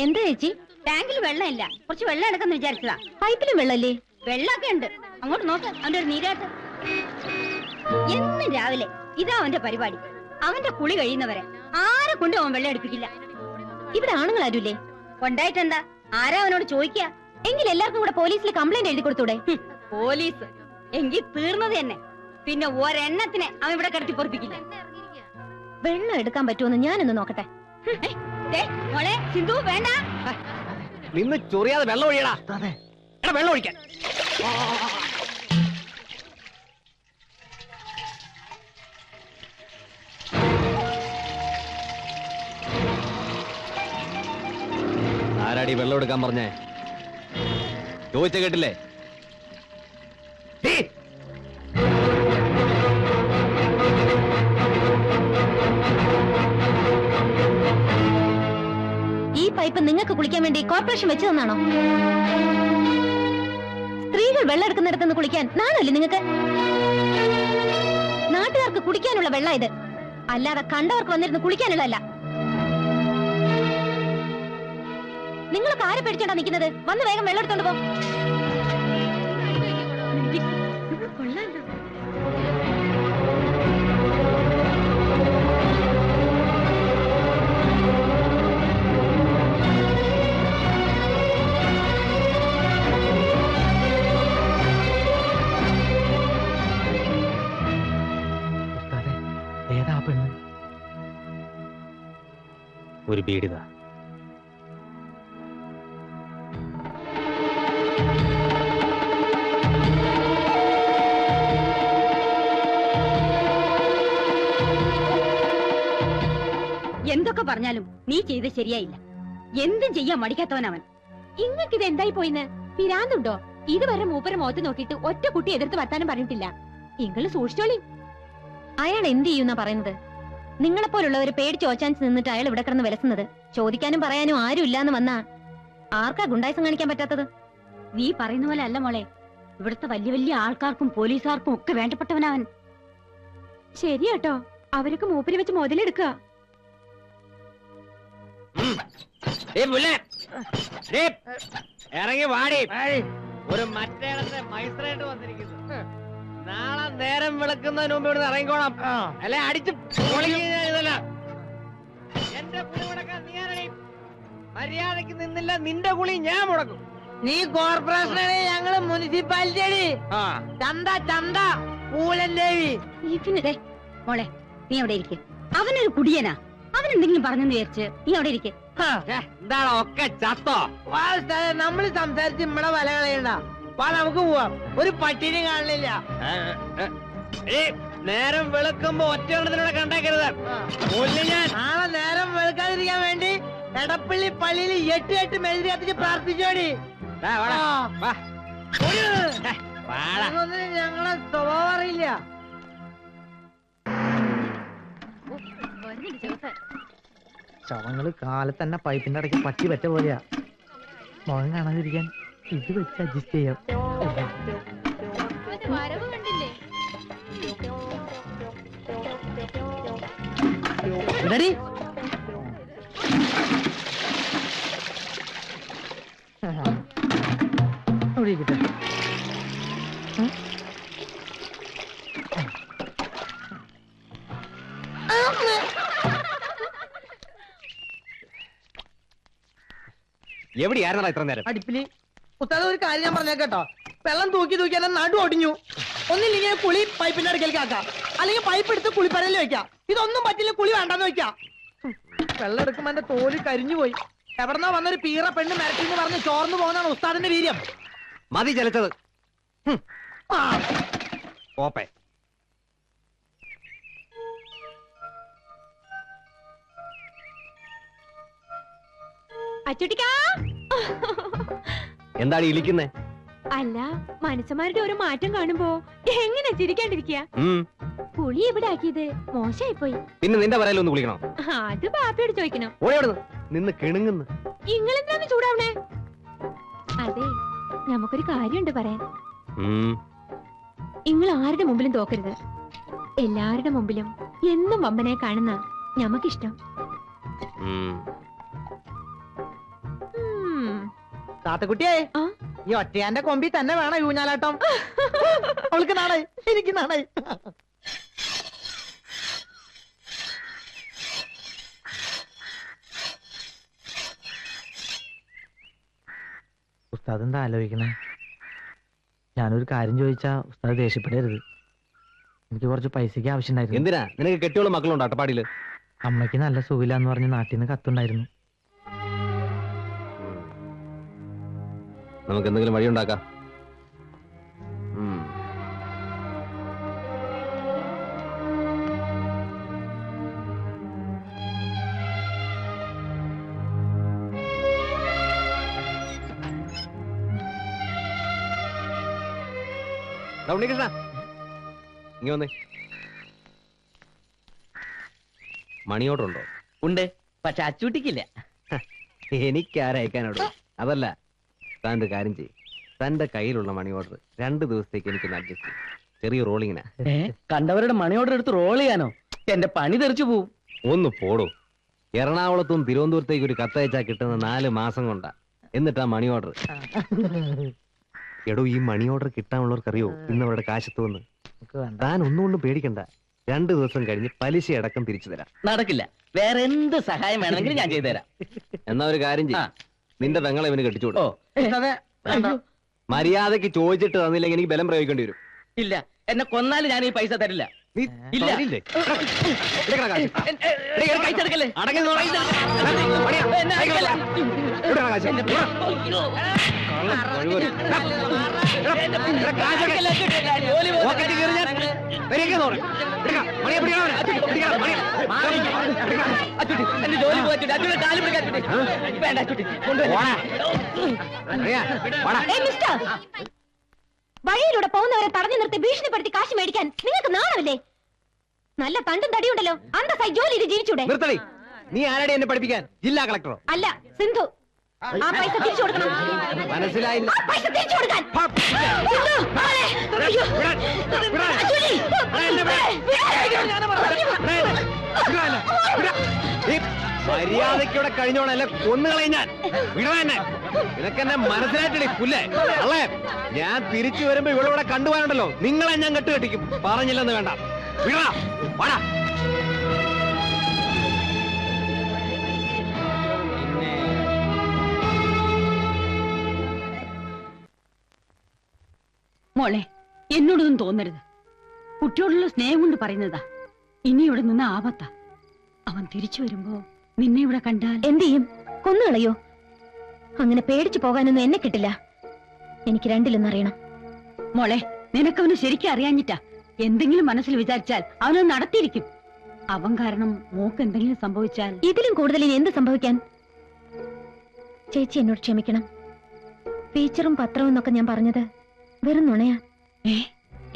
എന്താ ചേച്ചി? ടാങ്കിൽ വെള്ളമില്ല, കുറച്ച് വെള്ളം എടുക്കാന്ന് വിചാരിച്ചതാ. പൈപ്പിലും വെള്ളല്ലേ? വെള്ളമൊക്കെ ഉണ്ട്. അങ്ങോട്ട് നോക്ക്, അവന്റെ ഒരു നീരാട്ട്. എന്നും രാവിലെ ഇതാ അവന്റെ പരിപാടി. അവന്റെ കുളി കഴിയുന്നവരെ ആരെ കൊണ്ടും അവൻ വെള്ളം എടുപ്പിക്കില്ല. ഇവിടെ ആണുങ്ങൾ ആരുമില്ലേ? കൊണ്ടായിട്ടെന്താ? ആരാ അവനോട് ചോദിക്കാ? എങ്കിൽ എല്ലാവർക്കും കൂടെ പോലീസിൽ കംപ്ലൈന്റ് എഴുതി കൊടുത്തൂടെ? പോലീസ് എങ്കിൽ തീർന്നത് തന്നെ. പിന്നെ ഒരെണ്ണത്തിനെ അവൻ ഇവിടെ കിടത്തി പൊറപ്പിക്കില്ല. വെള്ളം എടുക്കാൻ പറ്റുമെന്ന് ഞാനൊന്ന് നോക്കട്ടെ. മോളെ സിന്ധു, വേണ്ട, നിന്ന് ചൊറിയാതെ വെള്ളം ഒഴിയടാ. വെള്ളം ഒഴിക്കാൻ ആരാടി വെള്ളം എടുക്കാൻ പറഞ്ഞേ? ചോദിച്ച കേട്ടില്ലേ? ഈ പൈപ്പ് നിങ്ങൾക്ക് കുളിക്കാൻ വേണ്ടി കോർപ്പറേഷൻ വെച്ചു തന്നാണോ? സ്ത്രീകൾ വെള്ളം എടുക്കുന്നിടത്തുനിന്ന് കുളിക്കാൻ നാണല്ലേ നിങ്ങൾക്ക്? നാട്ടുകാർക്ക് കുടിക്കാനുള്ള വെള്ളം ഇത്, അല്ലാതെ കണ്ടവർക്ക് വന്നിരുന്ന് കുളിക്കാനുള്ളതല്ല. നിങ്ങളൊക്കെ ആരെ പേടിച്ചോണ്ടാ നിൽക്കുന്നത്? വന്ന് വേഗം വെള്ളം എടുത്തോണ്ട് പോ. ഏതാ പെണ്ണ്? ഒരു ബീഡിതാ. എന്തൊക്കെ പറഞ്ഞാലും നീ ചെയ്ത് ശരിയായില്ല. എന്തും ചെയ്യാൻ മടിക്കാത്തവനവൻ. ഇങ്ങക്കിത് എന്തായി പോയിന്ന്? പിരാന്തുണ്ടോ? ഇതുവരെ മൂപ്പരെ മുഖത്ത് നോക്കിയിട്ട് ഒറ്റ കുട്ടി എതിർത്ത് വർത്താനം പറഞ്ഞിട്ടില്ല. ഇങ്ങള് സൂക്ഷിച്ചോളി. അയാൾ എന്ത് ചെയ്യുന്ന പറയുന്നത്? നിങ്ങളെപ്പോലുള്ളവര് പേടിച്ച് ഓച്ചാൻസ് നിന്നിട്ട് അയാൾ ഇവിടെ കിടന്ന് വിലസുന്നത്. ചോദിക്കാനും പറയാനും ആരും ഇല്ലാന്ന് വന്നാ ആർക്കാ ഗുണ്ടായിസം കാണിക്കാൻ പറ്റാത്തത്? നീ പറയുന്ന പോലെ അല്ല മോളെ. ഇവിടുത്തെ വലിയ വലിയ ആൾക്കാർക്കും പോലീസുകാർക്കും ഒക്കെ വേണ്ടപ്പെട്ടവനവൻ. ശരിയാട്ടോ, അവരൊക്കെ മൂപ്പര് വെച്ച് മുതലെടുക്കുക. ഇറങ്ങി വാടി. ഒരു മറ്റേടത്തെ മൈസ്ത്രേറ്റ് വന്നിരിക്കുന്നു. നാളെ നേരം വിളക്കുന്നതിന് മുമ്പ് ഇവിടുന്ന് ഇറങ്ങിക്കോണം, അല്ലെ അടിച്ച് പൊളിക്കുന്നതല്ല. എന്റെ കുളി മുടക്കാൻ നീ ആരടി? മര്യാദക്ക് നിന്നില്ല, നിന്റെ കുളി ഞാൻ മുടക്കും. നീ കോർപ്പറേഷനാണ്, ഞങ്ങള് മുനിസിപ്പാലിറ്റി. ചന്ത ചന്ത പൂലൻ ദേവി. മോളെ നീ അവിടെ ഇരിക്കും. അവനൊരു കുടിയനാ, അവനെന്തെങ്കിലും പറഞ്ഞെന്ന് വിചാരിച്ച് നീ അവിടെ ഇരിക്കും. എന്താണ് ഒക്കെ ചത്തോ? നമ്മള് സംസാരിച്ച് നമ്മളെ വല കളയണ്ട. വാ നമുക്ക് പോവാം. ഒരു പട്ടിനെ കാണില്ല. നേരം വെളുക്കുമ്പോ ഒറ്റയെണ്ണത്തിനോടെ കണ്ടേക്കരുത്. നാളെ നേരം വെളുക്കാതിരിക്കാൻ വേണ്ടി എടപ്പള്ളി പള്ളിയിൽ 8 മെഴുതി കത്തിച്ച് പ്രാർത്ഥിച്ചോടി. ഞങ്ങളെ സ്വഭാവം അറിയില്ല. ശവങ്ങള് കാലത്ത് തന്നെ പൈപ്പിന്റെ ഇടയ്ക്ക് പറ്റി പറ്റ പോലെയാ. മുഖം കാണാതിരിക്കാൻ ഇത് വെച്ച് അഡ്ജസ്റ്റ് ചെയ്യാം. എവിടെയായിരുന്നടാ ഇത്ര നേരം? അടുപ്പില്. ഉസ്താദ് ഒരു കാര്യം ഞാൻ പറഞ്ഞേട്ടോ, വെള്ളം തൂക്കി തൂക്കി എന്നെ നടു ഒടിഞ്ഞു. ഒന്നില്ലെങ്കിൽ കുളി പൈപ്പിന്റെ അടുക്കലേക്ക് ആക്കാം, അല്ലെങ്കിൽ പൈപ്പ് എടുത്ത് കുളിപ്പരയിൽ വെക്കാം. ഇതൊന്നും പറ്റില്ല, കുളി വേണ്ടെന്ന് വെക്കാം. വെള്ളം എടുക്കുമ്പോ എന്റെ തോല് കരിഞ്ഞു പോയി. എവിടെന്നാ വന്നൊരു പീറ പെണ്ണ് മരട്ടിന്ന് പറഞ്ഞ് ചോർന്നു പോകുന്നതാണ് ഉസ്താദിന്റെ വീര്യം. മതി ചലിച്ചത്. ഓപ്പേ അച്ചുട്ടിക്കാ, എന്താണ് ഇരിക്കുന്നേ? അല്ല, മനുഷ്യന്മാരുടെ ഒരു മാറ്റം കാണുമ്പോ എങ്ങനെ ചിരിക്കാണ്ടിരിക്കുക? കുളി എവിടെ ആക്കിയത്? മോശമായി പോയി. പിന്നെ നിന്റെ പറയലൊന്ന് കുളിക്കണം. അത് ബാപ്പയോട് ചോദിക്കണം. നിന്ന് കിണുങ്ങുന്നു. ഇങ്ങളെന്താണ് ചൂടാവണേ? അതെ, നമുക്കൊരു കാര്യമുണ്ട് പറയാൻ. നിങ്ങൾ ആരുടെ മുമ്പിലും തോക്കരുത്. എല്ലാവരുടെ മുമ്പിലും എന്നും വമ്പനെ കാണുന്ന ഞമ്മക്കിഷ്ടം. താത്തക്കുട്ടിയെ ഈ ഒറ്റയാന്റെ കൊമ്പി തന്നെ വേണം ഊഞ്ഞാലാട്ടം. അവൾക്ക് നാണായി, എനിക്ക് നാണായി. ഉസ്താദ് എന്താ ആലോചിക്കണേ? ഞാനൊരു കാര്യം ചോദിച്ചാ ഉസ്താദ് ദേഷ്യപ്പെടരുത്. എനിക്ക് കുറച്ച് പൈസക്ക് ആവശ്യമുണ്ടായിരുന്നു. എന്തിനാ? നിനക്ക് കെട്ടിയോളം മക്കളുണ്ടോ അട്ടപ്പാടിയില്? അമ്മയ്ക്ക് നല്ല സുഖമില്ലാന്ന് പറഞ്ഞ് നാട്ടിൽ നിന്ന് കത്തുണ്ടായിരുന്നു. നമുക്ക് എന്തെങ്കിലും വഴി ഉണ്ടാക്കാം. ഉണ്ണികൃഷ്ണ ഇങ്ങ വന്നേ. മണി ഓർഡർ ഉണ്ടോ? ഉണ്ട്, പക്ഷെ അച്ചൂട്ടിക്കില്ല. എനിക്കാരയക്കാനോടോ? അതല്ല, താൻ്റെ കാര്യം ചെയ്യും. തന്റെ കയ്യിലുള്ള മണി ഓർഡർ 2 ദിവസത്തേക്ക് എനിക്കൊന്ന് അഡ്ജസ്റ്റ് ചെയ്യും. ചെറിയ റോളിങ്ങിനാ. കണ്ടവരുടെ മണി ഓർഡർ എടുത്ത് റോൾ ചെയ്യാനോ? എന്റെ പണി തെറിച്ചു പോവും. ഒന്ന് പോടോ. എറണാകുളത്തും തിരുവനന്തപുരത്തേക്ക് ഒരു കത്തയച്ചാ കിട്ടുന്ന 4 മാസം കൊണ്ടാ. എന്നിട്ടാ മണി ഓർഡർ. എടോ, ഈ മണി ഓർഡർ കിട്ടാനുള്ളവർക്കറിയോ ഇന്ന് അവരുടെ കാശത്തുവന്ന്? താൻ ഒന്നുകൊണ്ടും പേടിക്കണ്ട. 2 ദിവസം കഴിഞ്ഞ് പലിശ അടക്കം തിരിച്ചു തരാം. നടക്കില്ല. വേറെ എന്ത് സഹായം വേണമെങ്കിലും ഞാൻ ചെയ്തു തരാം. എന്നാ ഒരു കാര്യം ചെയ്യും, നിന്റെ പെങ്ങളെ ഇവന് കെട്ടിച്ചോളൂ. മര്യാദക്ക് ചോദിച്ചിട്ട് തന്നില്ലെങ്കിൽ എനിക്ക് ബലം പ്രയോഗിക്കേണ്ടി വരും. ഇല്ല, എന്നെ കൊന്നാലും ഞാൻ ഈ പൈസ തരില്ല. ഇല്ല. വഴിയിലൂടെ പോകുന്നവരെ തടഞ്ഞു നിർത്തി ഭീഷണിപ്പെടുത്തി കാശ് മേടിക്കാൻ നിങ്ങൾക്ക് നാണമില്ലേ? നല്ല തണ്ടും തടിയുണ്ടല്ലോ, അന്തസ്സായി ജോലി ചെയ്ത് ജീവിച്ചൂടെ? നിർത്തടി. നീ ആരുടെ എന്നെ പഠിപ്പിക്കാൻ? ജില്ലാ കളക്ടറോ? അല്ല, സിന്ധു. ആ പൈസ തിരിച്ചു കൊടുക്കണം. മനസ്സിലായില്ല. ആ പൈസ തിരിച്ചു കൊടുക്കാൻ. മര്യാദയ്ക്കൂടെ കഴിഞ്ഞോണല്ലേ കൊന്നുകളെ ഞാൻ. വിടവന്നെ. നിനക്കെന്നെ മനസ്സിലായിട്ടില്ലേ പുല്ലേ? അല്ലേ, ഞാൻ തിരിച്ചു വരുമ്പോ ഇവളിവിടെ കണ്ടുപോകാനുണ്ടല്ലോ, നിങ്ങളെ ഞാൻ കെട്ടുകെട്ടിക്കും. പറഞ്ഞില്ലെന്ന് വേണ്ട. വിടാ, വാടാ. മോളെ, എന്നോടൊന്നും തോന്നരുത്. കുട്ടിയോടുള്ള സ്നേഹം കൊണ്ട് പറയുന്നതാ. ഇനി ഇവിടെ നിന്ന് ആപത്താ. അവൻ തിരിച്ചു വരുമ്പോ നിന്നെ ഇവിടെ കണ്ടാൽ എന്ത് ചെയ്യും? കൊന്നുകളയോ? അങ്ങനെ പേടിച്ചു പോകാനൊന്നും എന്നെ കിട്ടില്ല. എനിക്ക് രണ്ടിലൊന്നറിയണം. മോളെ, നിനക്കവന് ശരിക്കും അറിയാഞ്ഞിട്ടാ. എന്തെങ്കിലും മനസ്സിൽ വിചാരിച്ചാൽ അവനത് നടത്തിയിരിക്കും. അവൻ കാരണം മോക്ക് എന്തെങ്കിലും സംഭവിച്ചാൽ ഇതിലും കൂടുതൽ ഇനി എന്ത് സംഭവിക്കാൻ? ചേച്ചി എന്നോട് ക്ഷമിക്കണം. ടീച്ചറും പത്രവും എന്നൊക്കെ ഞാൻ പറഞ്ഞത് വെറും നുണയാ.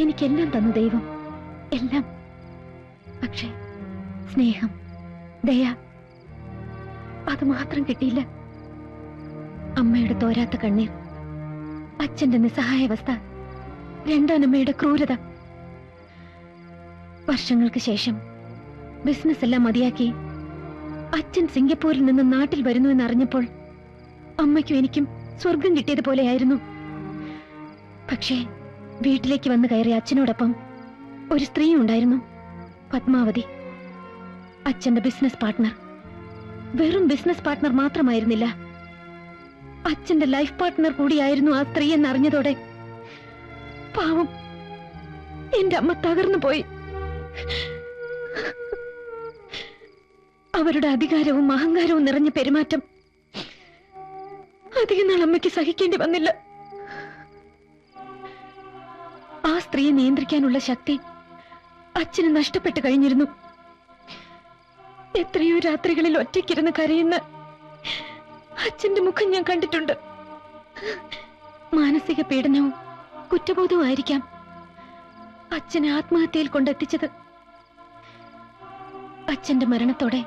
എനിക്കെല്ലാം തന്നു ദൈവം, എല്ലാം. പക്ഷേ സ്നേഹം, ദയ, അത് മാത്രം കിട്ടിയില്ല. അമ്മയുടെ തോരാത്ത കണ്ണീർ, അച്ഛന്റെ നിസ്സഹായാവസ്ഥ, രണ്ടാനമ്മയുടെ ക്രൂരത. വർഷങ്ങൾക്ക് ശേഷം ബിസിനസ് എല്ലാം മതിയാക്കി അച്ഛൻ സിംഗപ്പൂരിൽ നിന്ന് നാട്ടിൽ വരുന്നു എന്നറിഞ്ഞപ്പോൾ അമ്മയ്ക്കും എനിക്കും സ്വർഗം കിട്ടിയതുപോലെയായിരുന്നു. പക്ഷേ വീട്ടിലേക്ക് വന്നു കയറിയ അച്ഛനോടൊപ്പം ഒരു സ്ത്രീ ഉണ്ടായിരുന്നു, പത്മാവതി. അച്ഛന്റെ ബിസിനസ് പാർട്ട്ണർ. വെറും ബിസിനസ് പാർട്ട്ണർ മാത്രമായിരുന്നില്ല, അച്ഛന്റെ ലൈഫ് പാർട്ട്ണർ കൂടിയായിരുന്നു ആ സ്ത്രീ എന്നറിഞ്ഞതോടെ പാവം എന്റെ അമ്മ തകർന്നു പോയി. അവരുടെ അധികാരവും അഹങ്കാരവും നിറഞ്ഞ പെരുമാറ്റം അധികം നാൾ അമ്മയ്ക്ക് സഹിക്കേണ്ടി വന്നില്ല. ആ സ്ത്രീയെ നിയന്ത്രിക്കാനുള്ള ശക്തി അച്ഛന് നഷ്ടപ്പെട്ടു കഴിഞ്ഞിരുന്നു. എത്രയോ രാത്രികളിൽ ഒറ്റയ്ക്കിരുന്ന് കരയുന്ന അച്ഛന്റെ മുഖം ഞാൻ കണ്ടിട്ടുണ്ട്. മാനസിക പീഡനവും കുറ്റബോധവും ആയിരിക്കാം അച്ഛനെ ആത്മഹത്യയിൽ കൊണ്ടെത്തിച്ചത്. അച്ഛന്റെ മരണത്തോടെ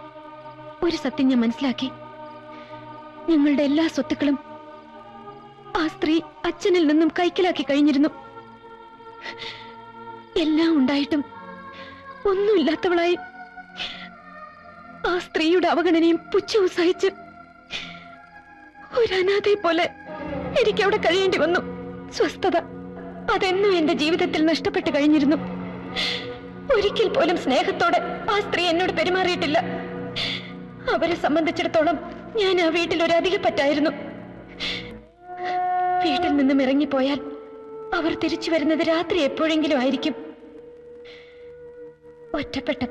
ഒരു സത്യം ഞാൻ മനസ്സിലാക്കി. ഞങ്ങളുടെ എല്ലാ സ്വത്തുക്കളും ആ സ്ത്രീ അച്ഛനിൽ നിന്നും കൈക്കലാക്കി കഴിഞ്ഞിരുന്നു. എല്ലാം ഉണ്ടായിട്ടും ഒന്നുമില്ലാത്തവളായി ആ സ്ത്രീയുടെ അവഗണനയും പുച്ഛവും സഹിച്ച് ഒരു അനാഥയെ പോലെ എനിക്ക് അവിടെ കഴിയേണ്ടി വന്നു. സ്വസ്ഥത അതെന്നും എന്റെ ജീവിതത്തിൽ നഷ്ടപ്പെട്ടു കഴിഞ്ഞിരുന്നു. ഒരിക്കൽ പോലും സ്നേഹത്തോടെ ആ സ്ത്രീ എന്നോട് പെരുമാറിയിട്ടില്ല. അവരെ സംബന്ധിച്ചിടത്തോളം ഞാൻ ആ വീട്ടിൽ ഒരു അധികപ്പറ്റായിരുന്നു. വീട്ടിൽ നിന്നും ഇറങ്ങിപ്പോയാൽ അവർ തിരിച്ചു വരുന്നത് രാത്രി എപ്പോഴെങ്കിലും ആയിരിക്കും. ഒറ്റപ്പെട്ട